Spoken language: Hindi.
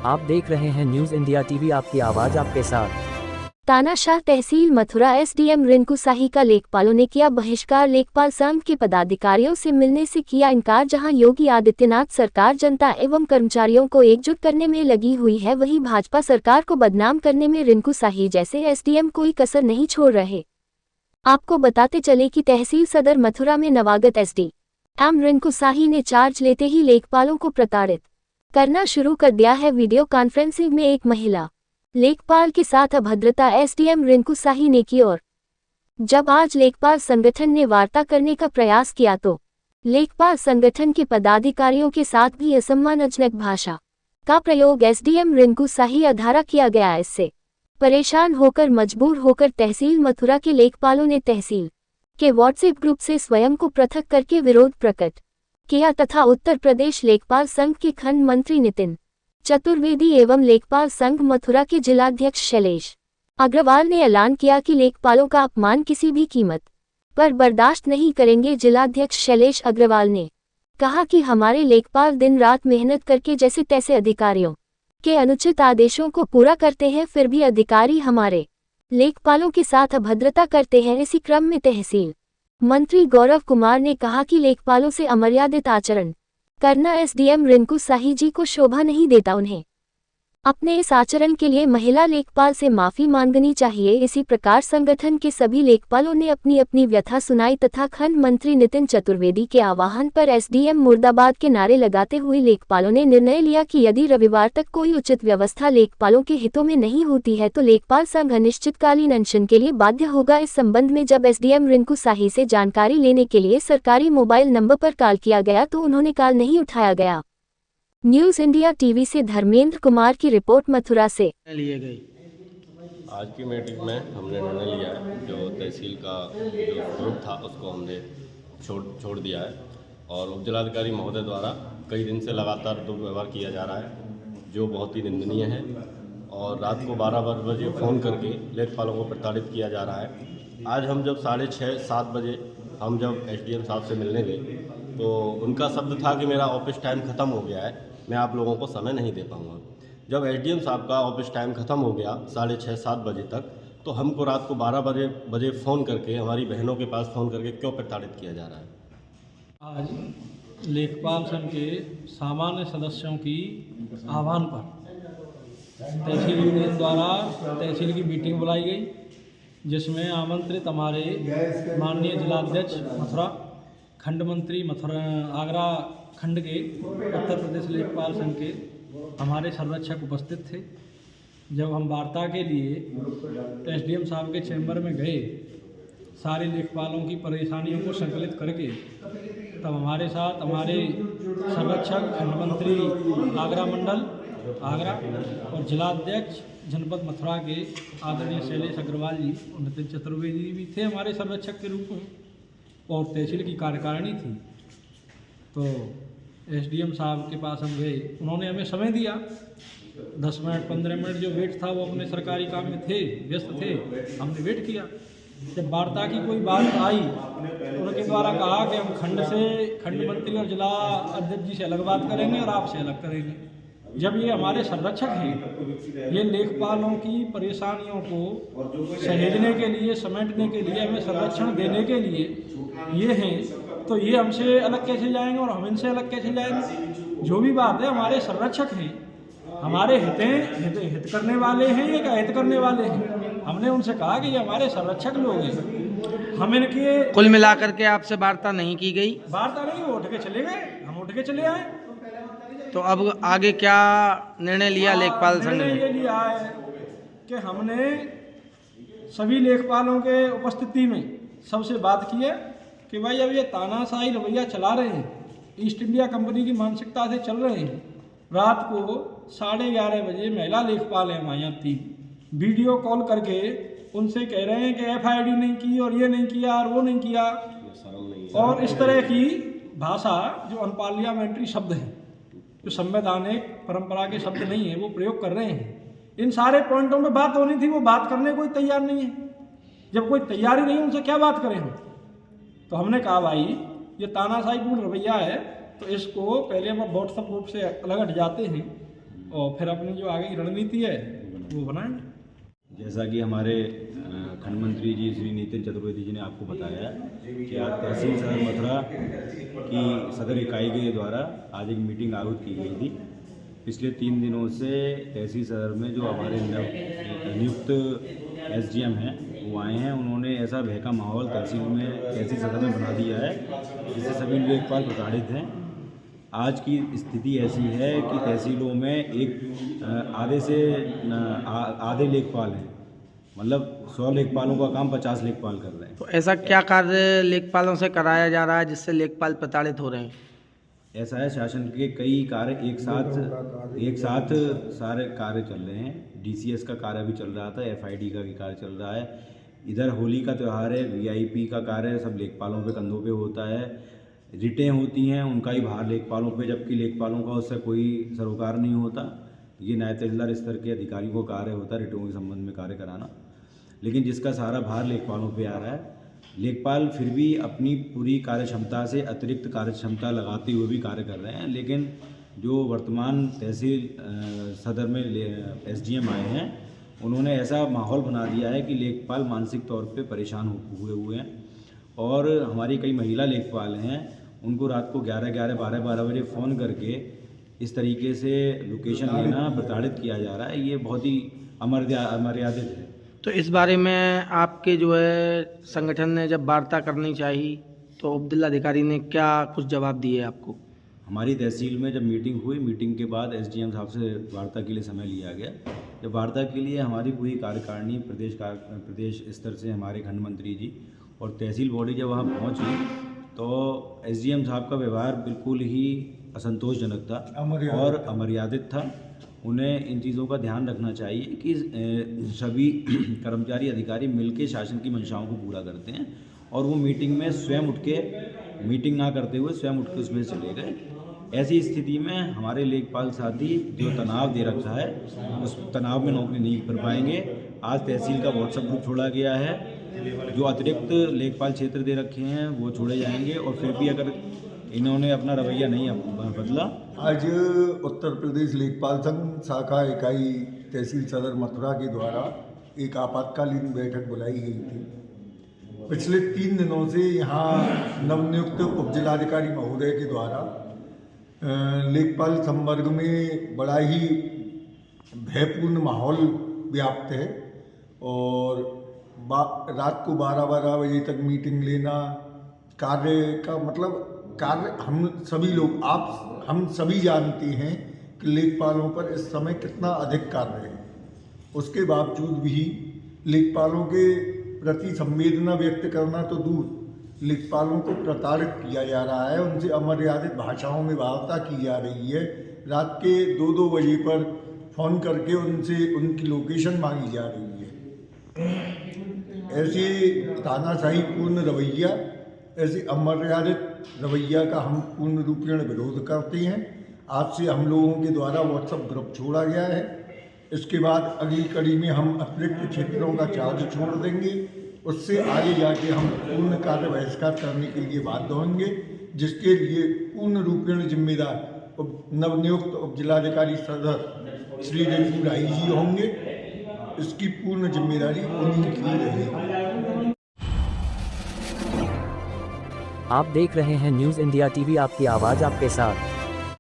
आप देख रहे हैं न्यूज इंडिया टीवी, आपकी आवाज आपके साथ। तानाशाह तहसील मथुरा एसडीएम रिंकू शाही का लेखपालों ने किया बहिष्कार। लेखपाल संघ के पदाधिकारियों से मिलने से किया इनकार। जहां योगी आदित्यनाथ सरकार जनता एवं कर्मचारियों को एकजुट करने में लगी हुई है, वहीं भाजपा सरकार को बदनाम करने में रिंकू शाही जैसे एसडीएम कोई कसर नहीं छोड़ रहे। आपको बताते चले कि तहसील सदर मथुरा में नवागत एसडीएम रिंकू शाही ने चार्ज लेते ही लेखपालों को प्रताड़ित करना शुरू कर दिया है। वीडियो कॉन्फ्रेंसिंग में एक महिला लेखपाल के साथ अभद्रता एसडीएम रिंकू शाही ने की, और जब आज लेखपाल संगठन ने वार्ता करने का प्रयास किया तो लेखपाल संगठन के पदाधिकारियों के साथ भी असम्मानजनक भाषा का प्रयोग एसडीएम रिंकू शाही द्वारा किया गया। इससे परेशान होकर मजबूर होकर तहसील मथुरा के लेखपालों ने तहसील के व्हाट्सएप ग्रुप से स्वयं को पृथक करके विरोध प्रकट किया तथा उत्तर प्रदेश लेखपाल संघ के खंड मंत्री नितिन चतुर्वेदी एवं लेखपाल संघ मथुरा के जिलाध्यक्ष शैलेश अग्रवाल ने ऐलान किया कि लेखपालों का अपमान किसी भी कीमत पर बर्दाश्त नहीं करेंगे। जिलाध्यक्ष शैलेश अग्रवाल ने कहा कि हमारे लेखपाल दिन रात मेहनत करके जैसे तैसे अधिकारियों के अनुचित आदेशों को पूरा करते हैं, फिर भी अधिकारी हमारे लेखपालों के साथ अभद्रता करते हैं। इसी क्रम में तहसील मंत्री गौरव कुमार ने कहा कि लेखपालों से अमर्यादित आचरण करना एसडीएम रिंकू शाही जी को शोभा नहीं देता। उन्हें अपने इस आचरण के लिए महिला लेखपाल से माफी मांगनी चाहिए। इसी प्रकार संगठन के सभी लेखपालों ने अपनी अपनी व्यथा सुनाई तथा खंड मंत्री नितिन चतुर्वेदी के आह्वान पर एसडीएम मुर्दाबाद के नारे लगाते हुए लेखपालों ने निर्णय लिया कि यदि रविवार तक कोई उचित व्यवस्था लेखपालों के हितों में नहीं होती है तो लेखपाल संघ अनिश्चितकालीन अनशन के लिए बाध्य होगा। इस संबंध में जब एसडीएम रिंकू शाही से जानकारी लेने के लिए सरकारी मोबाइल नंबर पर कॉल किया गया तो उन्होंने कॉल नहीं उठाया गया। न्यूज इंडिया टीवी से धर्मेंद्र कुमार की रिपोर्ट मथुरा से। लिए गई आज की मीटिंग में हमने निर्णय लिया है, जो तहसील का जो ग्रुप था उसको हमने छोड़ दिया है और उप जिलाधिकारी महोदय द्वारा कई दिन से लगातार दुर्व्यवहार किया जा रहा है, जो बहुत ही निंदनीय है। और रात को 12 बजे फ़ोन करके लेखपालों को प्रताड़ित किया जा रहा है। आज हम जब 6:30-7 बजे हम जब एसडीएम साहब से मिलने गए तो उनका शब्द था कि मेरा ऑफिस टाइम ख़त्म हो गया है, मैं आप लोगों को समय नहीं दे पाऊँगा। जब एसडीएम साहब का ऑफिस टाइम ख़त्म हो गया 6:30-7 बजे तक, तो हमको रात को 12 बजे फ़ोन करके हमारी बहनों के पास फ़ोन करके क्यों प्रताड़ित किया जा रहा है। आज लेखपाल संघ के सामान्य सदस्यों की आह्वान पर तहसील यूनियन द्वारा तहसील की मीटिंग बुलाई गई, जिसमें आमंत्रित हमारे माननीय जिलाध्यक्ष मथुरा, खंड मंत्री मथुरा आगरा खंड के उत्तर प्रदेश लेखपाल संघ के हमारे संरक्षक उपस्थित थे। जब हम वार्ता के लिए एसडीएम साहब के चैम्बर में गए, सारे लेखपालों की परेशानियों को संकलित करके, तब हमारे साथ हमारे संरक्षक खंड मंत्री आगरा मंडल आगरा और जिलाध्यक्ष जनपद मथुरा के आदरणीय शैलेश अग्रवाल जी और नितिन चतुर्वेदी जी भी थे हमारे संरक्षक के रूप में, और तहसील की कार्यकारिणी थी। तो एसडीएम साहब के पास हम गए, उन्होंने हमें समय दिया 10 मिनट 15 मिनट, जो वेट था वो अपने सरकारी काम में थे, व्यस्त थे, हमने वेट किया। जब वार्ता की कोई बात आई तो उनके द्वारा कहा कि हम खंड मंत्री और जिला अध्यक्ष जी से अलग बात करेंगे और आपसे अलग करेंगे। जब ये हमारे संरक्षक हैं, ये लेखपालों की परेशानियों को सहेजने के लिए, समेटने के लिए, हमें संरक्षण देने के लिए ये हैं, तो ये हमसे अलग कैसे जाएंगे और हम इनसे अलग कैसे जाएंगे। जो भी बात है, हमारे संरक्षक हैं, हमारे हित करने वाले हैं या क्या हित करने वाले हैं। हमने उनसे कहा कि ये हमारे संरक्षक लोग हैं, हम इनके कुल मिलाकर के आपसे वार्ता नहीं की गई। वार्ता नहीं, वो उठ के चले गए, हम उठ के चले आए। तो अब आगे क्या निर्णय लिया लेखपाल संघ ने? ये लिया है कि हमने सभी लेखपालों के उपस्थिति में सबसे बात की है कि भाई अब ये तानाशाही रवैया चला रहे हैं, ईस्ट इंडिया कंपनी की मानसिकता से चल रहे हैं। रात को 11:30 बजे महिला लेखपाल हैं हमारे यहाँ 3 वीडियो कॉल करके उनसे कह रहे हैं कि एफआईडी नहीं की और ये नहीं किया और वो नहीं किया, और इस तरह की भाषा जो अनपार्लियामेंट्री शब्द हैं, जो संवैधानिक परंपरा के शब्द नहीं है, वो प्रयोग कर रहे हैं। इन सारे पॉइंटों में बात होनी थी, वो बात करने कोई तैयार नहीं है। जब कोई तैयारी नहीं, उनसे क्या बात करें हम। तो हमने कहा भाई ये तानाशाहीपूर्ण रवैया है, तो इसको पहले हम व्हाट्सएप ग्रुप से अलग हट जाते हैं और फिर अपनी जो आगे की रणनीति है वो बनाएंगे। जैसा कि हमारे खंड मंत्री जी श्री नितिन चतुर्वेदी जी ने आपको बताया कि आज तहसील सदर मथुरा की सदर इकाई के द्वारा आज एक मीटिंग आयोजित की गई थी। पिछले 3 दिनों से तहसील सदर में जो हमारे नियुक्त एसडीएम हैं वो आए हैं। उन्होंने ऐसा भय माहौल तहसील सदर में बना दिया है जिससे सभी लेखपाल प्रताड़ित हैं। आज की स्थिति ऐसी है कि तहसीलों में एक आधे लेखपाल हैं, मतलब 100 लेखपालों का काम 50 लेखपाल कर रहे हैं। तो ऐसा क्या कार्य लेखपालों से कराया जा रहा है जिससे लेखपाल प्रताड़ित हो रहे हैं? ऐसा है, शासन के कई कार्य एक साथ सारे कार्य चल रहे हैं। डीसीएस का कार्य भी चल रहा था, एफआईडी का भी कार्य चल रहा है। इधर होली का त्यौहार है, वीआईपी का कार्य सब लेखपालों पे कंधों पे होता है। रिटें होती हैं उनका ही भार लेखपालों पे, जबकि लेखपालों का उससे कोई सरोकार नहीं होता। ये नायब तहसीलदार स्तर के अधिकारियों को कार्य होता है रिटों के संबंध में कार्य कराना, लेकिन जिसका सारा भार लेखपालों पे आ रहा है। लेखपाल फिर भी अपनी पूरी कार्य क्षमता से अतिरिक्त कार्य क्षमता लगाते हुए भी कार्य कर रहे हैं, लेकिन जो वर्तमान तहसील सदर में एसडीएम आए हैं उन्होंने ऐसा माहौल बना दिया है कि लेखपाल मानसिक तौर पे परेशान हुए हैं। और हमारी कई महिला लेखपाल हैं, उनको रात को 11 12 बजे फ़ोन करके इस तरीके से लोकेशन लेना प्रताड़ित किया जा रहा है। ये बहुत ही अमर्यादित है। तो इस बारे में आपके जो है संगठन ने जब वार्ता करनी चाहिए तो उपजिलाधिकारी ने क्या कुछ जवाब दिए आपको? हमारी तहसील में जब मीटिंग हुई, मीटिंग के बाद एसडीएम साहब से वार्ता के लिए समय लिया गया। जब वार्ता के लिए हमारी पूरी कार्यकारिणी प्रदेश स्तर से हमारे खंड मंत्री जी और तहसील बॉडी जब वहाँ पहुँची तो एसडीएम साहब का व्यवहार बिल्कुल ही असंतोषजनक था और अमर्यादित था। उन्हें इन चीज़ों का ध्यान रखना चाहिए कि सभी कर्मचारी अधिकारी मिलकर शासन की मंशाओं को पूरा करते हैं, और वो मीटिंग में स्वयं उठ के मीटिंग ना करते हुए स्वयं उठ के उसमें चले गए। ऐसी स्थिति में हमारे लेखपाल साथी जो तनाव दे रखा है उस तनाव में नौकरी नहीं कर पाएंगे। आज तहसील का व्हाट्सएप ग्रुप छोड़ा गया है, जो अतिरिक्त लेखपाल क्षेत्र दे रखे हैं वो छोड़े जाएंगे, और फिर भी अगर इन्होंने अपना रवैया नहीं बदला। आज उत्तर प्रदेश लेखपाल संघ शाखा इकाई तहसील सदर मथुरा के द्वारा एक आपातकालीन बैठक बुलाई गई थी। पिछले 3 दिनों से यहाँ नवनियुक्त उपजिलाधिकारी महोदय के द्वारा लेखपाल संवर्ग में बड़ा ही भयपूर्ण माहौल व्याप्त है, और रात को 12 बजे तक मीटिंग लेना, कार्य हम सभी जानते हैं कि लेखपालों पर इस समय कितना अधिक कार्य है। उसके बावजूद भी लेखपालों के प्रति संवेदना व्यक्त करना तो दूर, लेखपालों को प्रताड़ित किया जा रहा है, उनसे अमर्यादित भाषाओं में वार्ता की जा रही है। रात के 2-2 बजे पर फ़ोन करके उनसे उनकी लोकेशन मांगी जा रही है। ऐसे तानाशाही पूर्ण रवैया, ऐसे अमर्यादित रवैया का हम पूर्ण रूपेण विरोध करते हैं। आज से हम लोगों के द्वारा व्हाट्सएप ग्रुप छोड़ा गया है। इसके बाद अगली कड़ी में हम अतिरिक्त क्षेत्रों का चार्ज छोड़ देंगे। उससे आगे जाके हम पूर्ण कार्य बहिष्कार करने के लिए बाध्य होंगे, जिसके लिए पूर्ण रूपेण जिम्मेदार नवनियुक्त उपजिलाधिकारी सदर श्री रिंकू राही जी होंगे। इसकी पूर्ण जिम्मेदारी उन्हीं की रहेगी। आप देख रहे हैं न्यूज़ इंडिया टीवी, आपकी आवाज़ आपके साथ।